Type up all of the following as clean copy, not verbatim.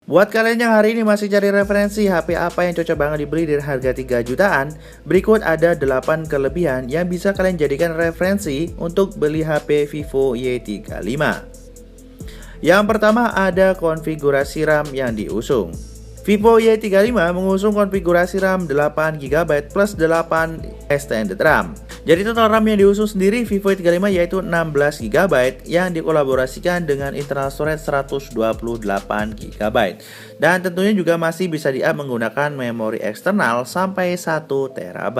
Buat kalian yang hari ini masih cari referensi HP apa yang cocok banget dibeli dari harga 3 jutaan, berikut ada 8 kelebihan yang bisa kalian jadikan referensi untuk beli HP Vivo Y35. Yang pertama ada konfigurasi RAM yang diusung. Vivo Y35 mengusung konfigurasi RAM 8GB plus 8 extended RAM. Jadi total RAM yang diusung sendiri Vivo Y35 yaitu 16GB yang dikolaborasikan dengan internal storage 128GB. Dan tentunya juga masih bisa di-up menggunakan memori eksternal sampai 1TB.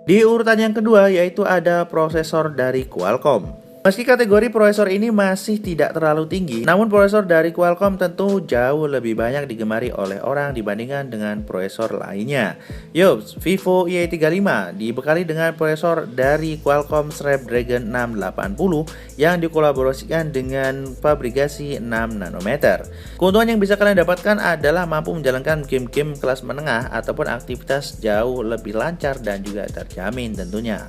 Di urutan yang kedua yaitu ada prosesor dari Qualcomm. Meski kategori prosesor ini masih tidak terlalu tinggi, namun prosesor dari Qualcomm tentu jauh lebih banyak digemari oleh orang dibandingkan dengan prosesor lainnya. Yups, Vivo Y35 dibekali dengan prosesor dari Qualcomm Snapdragon 680 yang dikolaborasikan dengan fabrikasi 6 nanometer. Keuntungan yang bisa kalian dapatkan adalah mampu menjalankan game-game kelas menengah ataupun aktivitas jauh lebih lancar dan juga terjamin tentunya.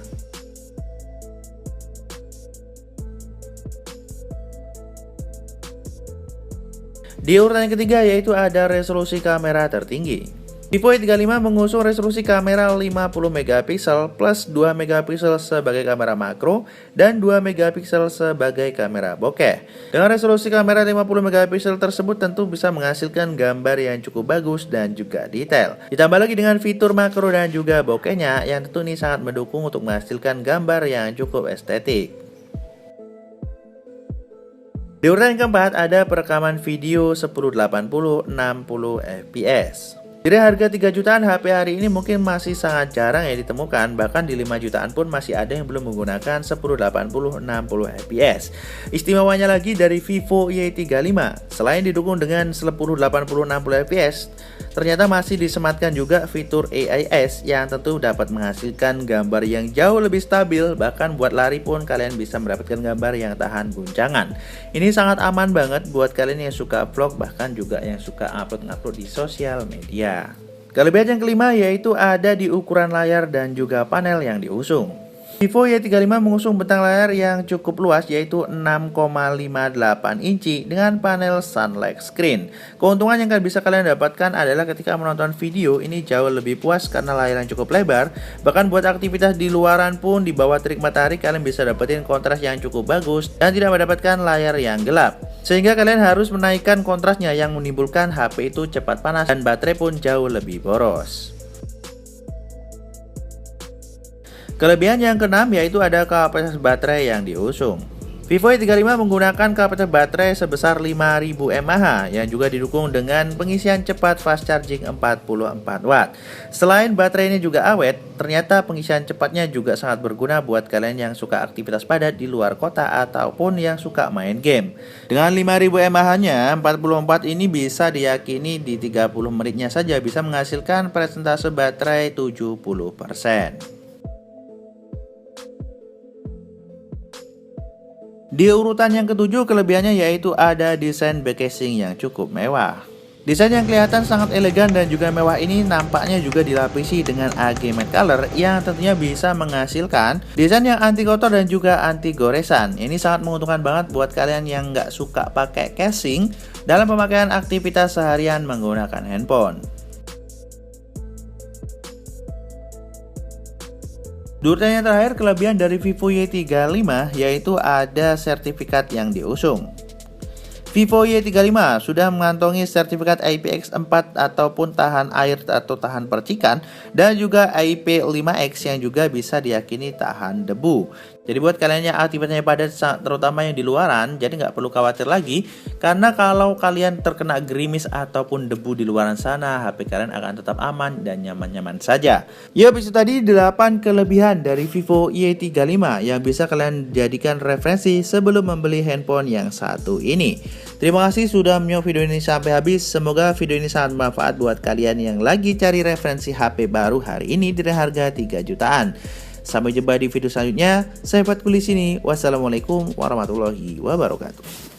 Di urutan yang ketiga yaitu ada resolusi kamera tertinggi. Vivo Y35 mengusung resolusi kamera 50MP plus 2MP sebagai kamera makro dan 2MP sebagai kamera bokeh. Dengan resolusi kamera 50MP tersebut tentu bisa menghasilkan gambar yang cukup bagus dan juga detail. Ditambah lagi dengan fitur makro dan juga bokehnya yang tentu ini sangat mendukung untuk menghasilkan gambar yang cukup estetik. Di urutan yang keempat ada perekaman video 1080 60fps. Dari harga 3 jutaan HP hari ini mungkin masih sangat jarang ya ditemukan, bahkan di 5 jutaan pun masih ada yang belum menggunakan 1080 60fps. Istimewanya lagi dari Vivo Y35, selain didukung dengan 1080 60fps, ternyata masih disematkan juga fitur AIS yang tentu dapat menghasilkan gambar yang jauh lebih stabil, bahkan buat lari pun kalian bisa mendapatkan gambar yang tahan guncangan. Ini sangat aman banget buat kalian yang suka vlog, bahkan juga yang suka upload di sosial media. Kelebihan yang kelima yaitu ada di ukuran layar dan juga panel yang diusung. Vivo Y35 mengusung bentang layar yang cukup luas yaitu 6,58 inci dengan panel Sunlight Screen. Keuntungan yang bisa kalian dapatkan adalah ketika menonton video ini jauh lebih puas karena layar yang cukup lebar. Bahkan buat aktivitas di luaran pun di bawah terik matahari kalian bisa dapetin kontras yang cukup bagus dan tidak mendapatkan layar yang gelap. Sehingga kalian harus menaikkan kontrasnya yang menimbulkan HP itu cepat panas dan baterai pun jauh lebih boros. Kelebihan yang keenam yaitu ada kapasitas baterai yang diusung. Vivo Y35 menggunakan kapasitas baterai sebesar 5000 mAh yang juga didukung dengan pengisian cepat fast charging 44 watt. Selain baterai ini juga awet, ternyata pengisian cepatnya juga sangat berguna buat kalian yang suka aktivitas padat di luar kota ataupun yang suka main game. Dengan 5000 mAh-nya, 44 ini bisa diyakini di 30 menitnya saja bisa menghasilkan persentase baterai 70%. Di urutan yang ketujuh kelebihannya yaitu ada desain back casing yang cukup mewah. Desain yang kelihatan sangat elegan dan juga mewah ini nampaknya juga dilapisi dengan AG matte color yang tentunya bisa menghasilkan desain yang anti kotor dan juga anti goresan. Ini sangat menguntungkan banget buat kalian yang nggak suka pakai casing dalam pemakaian aktivitas seharian menggunakan handphone. Di urutan yang terakhir, kelebihan dari Vivo Y35 yaitu ada sertifikat yang diusung. Vivo Y35 sudah mengantongi sertifikat IPX4 ataupun tahan air atau tahan percikan dan juga IP5X yang juga bisa diyakini tahan debu. Jadi buat kalian yang aktivitasnya padat terutama yang di luaran, jadi nggak perlu khawatir lagi karena kalau kalian terkena gerimis ataupun debu di luaran sana, HP kalian akan tetap aman dan nyaman-nyaman saja. Yup, itu tadi 8 kelebihan dari Vivo Y35 yang bisa kalian jadikan referensi sebelum membeli handphone yang satu ini. Terima kasih sudah menonton video ini sampai habis. Semoga video ini sangat bermanfaat buat kalian yang lagi cari referensi HP baru hari ini dengan harga 3 jutaan. Sampai jumpa di video selanjutnya. Saya Fatku di sini. Wassalamualaikum warahmatullahi wabarakatuh.